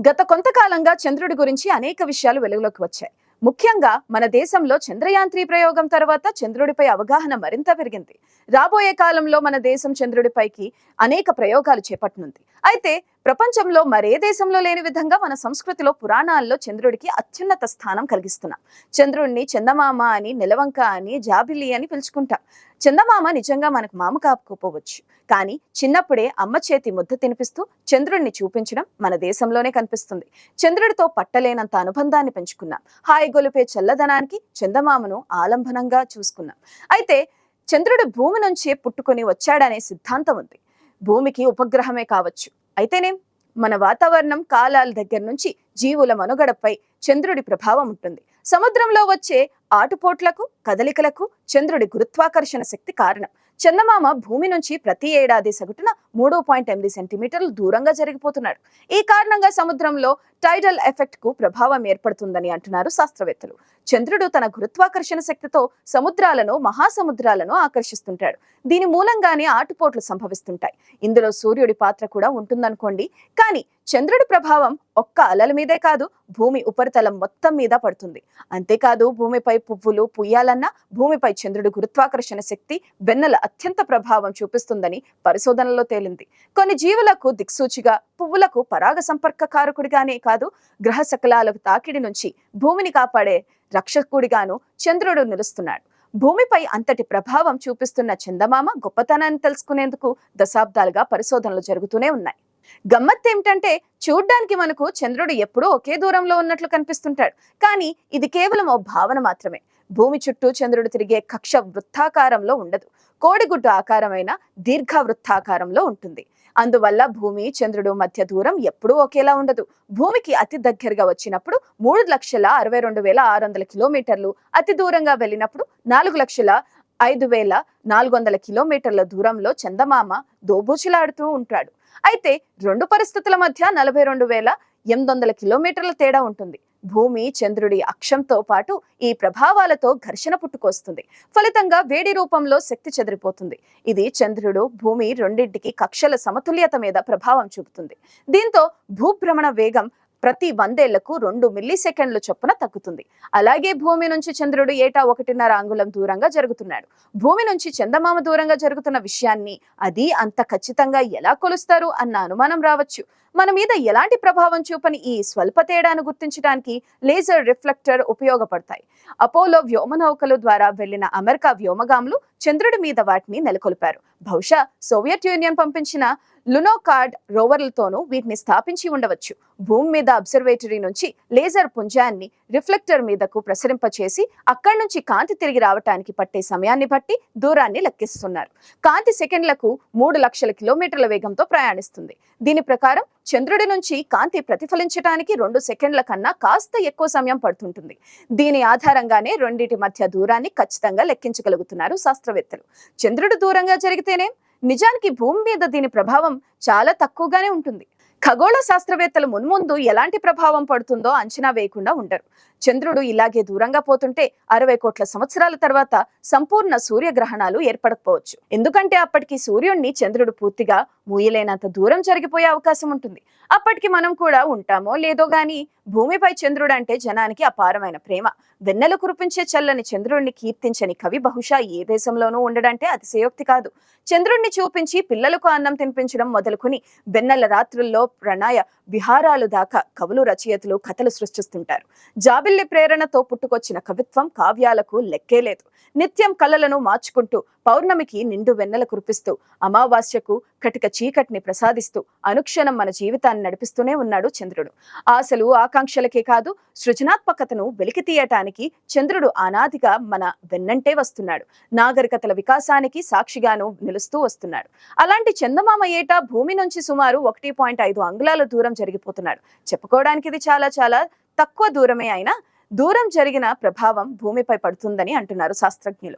గత కొంతకాలంగా చంద్రుడి గురించి అనేక విషయాలు వెలుగులోకి వచ్చాయి. ముఖ్యంగా మన దేశంలో చంద్రయాన్-3 ప్రయోగం తర్వాత చంద్రుడిపై అవగాహన మరింత పెరిగింది. రాబోయే కాలంలో మన దేశం చంద్రుడిపైకి అనేక ప్రయోగాలు చేపట్టనుంది. అయితే ప్రపంచంలో మరే దేశంలో లేని విధంగా మన సంస్కృతిలో పురాణాల్లో చంద్రుడికి అత్యున్నత స్థానం కలిగిస్తున్నాం. చంద్రుడిని చందమామ అని, నెలవంక అని, జాబిల్లి అని పిలుచుకుంటాం. చందమామ నిజంగా మనకు మామ కాకపోవచ్చు, కానీ చిన్నప్పుడే అమ్మ చేతి ముద్ద తినిపిస్తూ చంద్రుడిని చూపించడం మన దేశంలోనే కనిపిస్తుంది. చంద్రుడితో పట్టలేనంత అనుబంధాన్ని పెంచుకున్నాం. హాయి గొలిపే చల్లదనానికి చందమామను ఆలంబనంగా చూసుకున్నాం. అయితే చంద్రుడు భూమి నుంచే పుట్టుకొని వచ్చాడనే సిద్ధాంతం ఉంది. భూమికి ఉపగ్రహమే కావచ్చు, అయితేనేం మన వాతావరణం, కాలాల దగ్గర నుంచి జీవుల మనుగడపై చంద్రుడి ప్రభావం ఉంటుంది. సముద్రంలో వచ్చే ఆటుపోట్లకు, కదలికలకు చంద్రుడి గురుత్వాకర్షణ శక్తి కారణం. చందమామ భూమి నుంచి ప్రతి ఏడాది సగటున 3.8 సెంటీమీటర్లు దూరంగా జరిగిపోతున్నాడు. ఈ కారణంగా సముద్రంలో టైడల్ ఎఫెక్ట్ కు ప్రభావం ఏర్పడుతుందని అంటున్నారు శాస్త్రవేత్తలు. చంద్రుడు తన గురుత్వాకర్షణ శక్తితో సముద్రాలను, మహాసముద్రాలను ఆకర్షిస్తుంటాడు. దీని మూలంగానే ఆటుపోట్లు సంభవిస్తుంటాయి. ఇందులో సూర్యుడి పాత్ర కూడా ఉంటుందనుకోండి. కానీ చంద్రుడి ప్రభావం ఒక్క అలల మీదే కాదు, భూమి ఉపరితలం మొత్తం మీద పడుతుంది. అంతేకాదు, భూమిపై పువ్వులు పూయాలన్నా భూమిపై చంద్రుడి గురుత్వాకర్షణ శక్తి వెన్నెల అత్యంత ప్రభావం చూపిస్తుందని పరిశోధనలో తేలింది. కొన్ని జీవులకు దిక్సూచిగా, పువ్వులకు పరాగ సంపర్క కారకుడిగానే కాదు, గ్రహ శకలాలకు తాకిడి నుంచి భూమిని కాపాడే రక్షకుడిగాను చంద్రుడు నిలుస్తున్నాడు. భూమిపై అంతటి ప్రభావం చూపిస్తున్న చందమామ గొప్పతనాన్ని తెలుసుకునేందుకు దశాబ్దాలుగా పరిశోధనలు జరుగుతూనే ఉన్నాయి. గమ్మత్తేమిటంటే, చూడ్డానికి మనకు చంద్రుడు ఎప్పుడూ ఒకే దూరంలో ఉన్నట్లు కనిపిస్తుంటాడు. కానీ ఇది కేవలం ఓ భావన మాత్రమే. భూమి చుట్టూ చంద్రుడు తిరిగే కక్ష వృత్తాకారంలో ఉండదు, కోడిగుడ్డు ఆకారమైన దీర్ఘ వృత్తాకారంలో ఉంటుంది. అందువల్ల భూమి, చంద్రుడు మధ్య దూరం ఎప్పుడూ ఒకేలా ఉండదు. భూమికి అతి దగ్గరగా వచ్చినప్పుడు 3,62,600 కిలోమీటర్లు, అతి దూరంగా వెళ్ళినప్పుడు 4,05,400 కిలోమీటర్ల దూరంలో చందమామ దోబూచులాడుతూ ఉంటాడు. అయితే రెండు పరిస్థితుల మధ్య 42,800 కిలోమీటర్ల తేడా ఉంటుంది. భూమి, చంద్రుడి అక్షంతో పాటు ఈ ప్రభావాలతో ఘర్షణ పుట్టుకొస్తుంది. ఫలితంగా వేడి రూపంలో శక్తి చెదిరిపోతుంది. ఇది చంద్రుడు, భూమి రెండింటికి కక్షల సమతుల్యత మీద ప్రభావం చూపుతుంది. దీంతో భూభ్రమణ వేగం ప్రతి 100 ఏళ్లకు 2 మిల్లీ సెకండ్ల చొప్పున తగ్గుతుంది. అలాగే భూమి నుంచి చంద్రుడు ఏటా 1.5 అంగుళం దూరంగా జరుగుతున్నాడు. భూమి నుంచి చందమామ దూరంగా జరుగుతున్న విషయాన్ని అది అంత ఖచ్చితంగా ఎలా కొలుస్తారు అన్న అనుమానం రావచ్చు. మన మీద ఎలాంటి ప్రభావం చూపని ఈ స్వల్ప తేడాను గుర్తించడానికి లేజర్ రిఫ్లెక్టర్ ఉపయోగపడతాయి. అపోలో వ్యోమనౌకలు ద్వారా వెళ్లిన అమెరికా వ్యోమగాములు చంద్రుడి మీద వాటిని నెలకొల్పారు. బహుశా సోవియట్ యూనియన్ పంపించిన లునోకార్డ్ రోవర్లతోనూ వీటిని స్థాపించి ఉండవచ్చు. భూమి మీద అబ్జర్వేటరీ నుంచి లేజర్ పుంజాన్ని రిఫ్లెక్టర్ మీదకు ప్రసరింపచేసి అక్కడి నుంచి కాంతి తిరిగి రావటానికి పట్టే సమయాన్ని బట్టి దూరాన్ని లెక్కిస్తున్నారు. కాంతి సెకండ్లకు 3 లక్షల కిలోమీటర్ల వేగంతో ప్రయాణిస్తుంది. దీని ప్రకారం చంద్రుడి నుంచి కాంతి ప్రతిఫలించడానికి 2 సెకండ్ల కన్నా కాస్త ఎక్కువ సమయం పడుతుంటుంది. దీని ఆధారంగానే రెండింటి మధ్య దూరాన్ని ఖచ్చితంగా లెక్కించగలుగుతున్నారు శాస్త్రవేత్తలు. చంద్రుడు దూరంగా జరిగితేనే నిజానికి భూమి మీద దీని ప్రభావం చాలా తక్కువగానే ఉంటుంది. ఖగోళ శాస్త్రవేత్తలు మున్ముందు ఎలాంటి ప్రభావం పడుతుందో అంచనా వేయకుండా ఉండరు. చంద్రుడు ఇలాగే దూరంగా పోతుంటే 60 కోట్ల సంవత్సరాల తర్వాత సంపూర్ణ సూర్యగ్రహణాలు ఏర్పడకపోవచ్చు. ఎందుకంటే అప్పటికి సూర్యుడిని చంద్రుడు పూర్తిగా మూయలేనంత దూరం జరిగిపోయే అవకాశం ఉంటుంది. అప్పటికి మనం కూడా ఉంటామో లేదో గాని భూమిపై చంద్రుడు అంటే జనానికి అపారమైన ప్రేమ. వెన్నెలు కురిపించే చల్లని చంద్రుడిని కీర్తించని కవి బహుశా ఏ దేశంలోనూ ఉండడంటే అతిశయోక్తి కాదు. చంద్రుడిని చూపించి పిల్లలకు అన్నం తినిపించడం మొదలుకొని వెన్నెల రాత్రుల్లో ప్రణయ విహారాలు దాకా కవులు, రచయితలు కథలు సృష్టిస్తుంటారు. జాబిల్లి ప్రేరణతో పుట్టుకొచ్చిన కవిత్వం, కావ్యాలకు లెక్కే లేదు. నిత్యం కళలను మార్చుకుంటూ పౌర్ణమికి నిండు వెన్నెల కురిపిస్తూ, అమావాస్యకు కటిక చీకటిని ప్రసాదిస్తూ అనుక్షణం మన జీవితాన్ని నడిపిస్తూనే ఉన్నాడు చంద్రుడు. ఆశలు, ఆకాంక్షలకే కాదు, సృజనాత్మకతను వెలికి తీయటానికి చంద్రుడు అనాదిగా మన వెన్నంటే వస్తున్నాడు. నాగరికతల వికాసానికి సాక్షిగాను నిలుస్తూ వస్తున్నాడు. అలాంటి చందమామ ఏటా భూమి నుంచి సుమారు 1.5 అంగుళాల దూరం జరిగిపోతున్నాడు. చెప్పుకోవడానికి ఇది చాలా చాలా తక్కువ దూరమే అయినా దూరం జరిగిన ప్రభావం భూమిపై పడుతుందని అంటున్నారు శాస్త్రజ్ఞులు.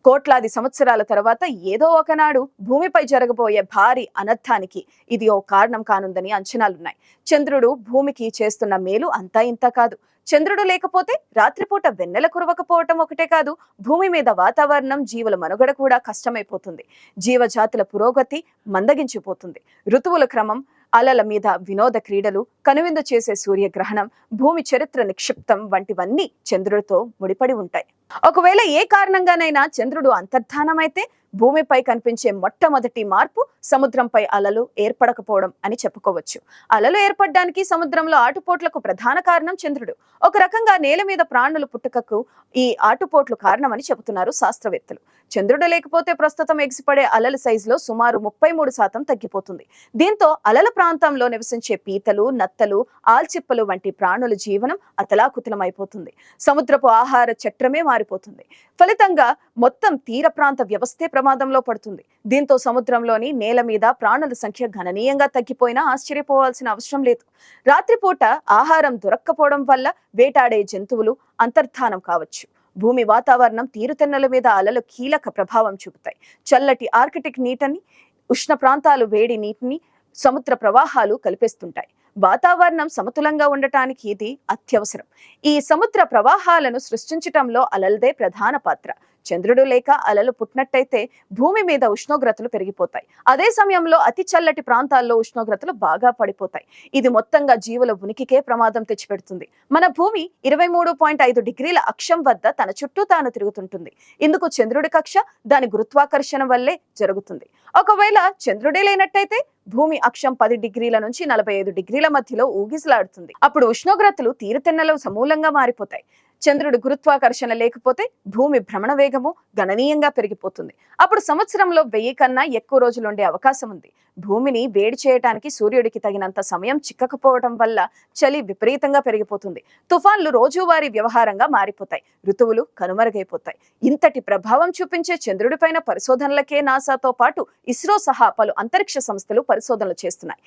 కోట్లాది సంవత్సరాల తర్వాత ఏదో ఒకనాడు భూమిపై జరగబోయే భారీ అనర్థానికి ఇది ఓ కారణం కానుందని అంచనాలున్నాయి. చంద్రుడు భూమికి చేస్తున్న మేలు అంతా ఇంత కాదు. చంద్రుడు లేకపోతే రాత్రిపూట వెన్నెల కురవకపోవటం ఒకటే కాదు, భూమి మీద వాతావరణం, జీవుల మనుగడ కూడా కష్టమైపోతుంది. జీవజాతుల పురోగతి మందగించిపోతుంది. ఋతువుల క్రమం అలల మీద వినోద క్రీడలు, కనువిందు చేసే సూర్యగ్రహణం, భూమి చరిత్ర నిక్షిప్తం వంటివన్నీ చంద్రుడితో ముడిపడి ఉంటాయి. ఒకవేళ ఏ కారణంగానైనా చంద్రుడు అంతర్ధానమైతే భూమిపై కనిపించే మొట్టమొదటి మార్పు సముద్రంపై అలలు ఏర్పడకపోవడం అని చెప్పుకోవచ్చు. అలలు ఏర్పడడానికి సముద్రంలో ఆటుపోట్లకు ప్రధాన కారణం చంద్రుడు. ఒక రకంగా నేల మీద ప్రాణులు పుట్టుకకు ఈ ఆటుపోట్లు కారణమని చెబుతున్నారు శాస్త్రవేత్తలు. చంద్రుడు లేకపోతే ప్రస్తుతం ఎగిసిపడే అలల సైజులో సుమారు 33% తగ్గిపోతుంది. దీంతో అలల ప్రాంతంలో నివసించే పీతలు, నత్తలు, ఆల్చిప్పలు వంటి ప్రాణుల జీవనం అతలాకుతలమైపోతుంది. సముద్రపు ఆహార చట్రమే మారిపోతుంది. ఫలితంగా మొత్తం తీర ప్రాంత వ్యవస్థే ప్రమాదంలో పడుతుంది. దీంతో సముద్రంలోని నేల మీద ప్రాణుల సంఖ్య గణనీయంగా తగ్గిపోయినా ఆశ్చర్యపోవాల్సిన అవసరం లేదు. రాత్రిపూట ఆహారం దొరక్కపోవడం వల్ల వేటాడే జంతువులు అంతర్ధానం కావచ్చు. భూమి వాతావరణం తీరుతెన్నుల మీద అలలు కీలక ప్రభావం చూపుతాయి. చల్లటి ఆర్కిటిక్ నీటిని, ఉష్ణ ప్రాంతాలు వేడి నీటిని సముద్ర ప్రవాహాలు కలిపేస్తుంటాయి. వాతావరణం సమతులంగా ఉండటానికి ఇది అత్యవసరం. ఈ సముద్ర ప్రవాహాలను సృష్టించటంలో అలలదే ప్రధాన పాత్ర. చంద్రుడు లేక అలలు పుట్టినట్టయితే భూమి మీద ఉష్ణోగ్రతలు పెరిగిపోతాయి. అదే సమయంలో అతి చల్లటి ప్రాంతాల్లో ఉష్ణోగ్రతలు బాగా పడిపోతాయి. ఇది మొత్తంగా జీవుల ఉనికికే ప్రమాదం తెచ్చిపెడుతుంది. మన భూమి 23.5 డిగ్రీల అక్షం వద్ద తన చుట్టూ తాను తిరుగుతుంటుంది. ఇందుకు చంద్రుడి కక్ష దాని గురుత్వాకర్షణ వల్లే జరుగుతుంది. ఒకవేళ చంద్రుడే లేనట్టయితే భూమి అక్షం 10 డిగ్రీల నుంచి 45 డిగ్రీల మధ్యలో ఊగిసలాడుతుంది. అప్పుడు ఉష్ణోగ్రతలు తీరుతెన్నెలు సమూలంగా మారిపోతాయి. చంద్రుడి గురుత్వాకర్షణ లేకపోతే భూమి భ్రమణ వేగము గణనీయంగా పెరిగిపోతుంది. అప్పుడు సంవత్సరంలో 1000 కన్నా ఎక్కువ రోజులుండే అవకాశం ఉంది. భూమిని వేడి చేయడానికి సూర్యుడికి తగినంత సమయం చిక్కకపోవడం వల్ల చలి విపరీతంగా పెరిగిపోతుంది. తుఫాన్లు రోజువారీ వ్యవహారంగా మారిపోతాయి. ఋతువులు కనుమరుగైపోతాయి. ఇంతటి ప్రభావం చూపించే చంద్రుడిపైన పరిశోధనలకే నాసాతో పాటు ఇస్రో సహా పలు అంతరిక్ష సంస్థలు పరిశోధనలు చేస్తున్నాయి.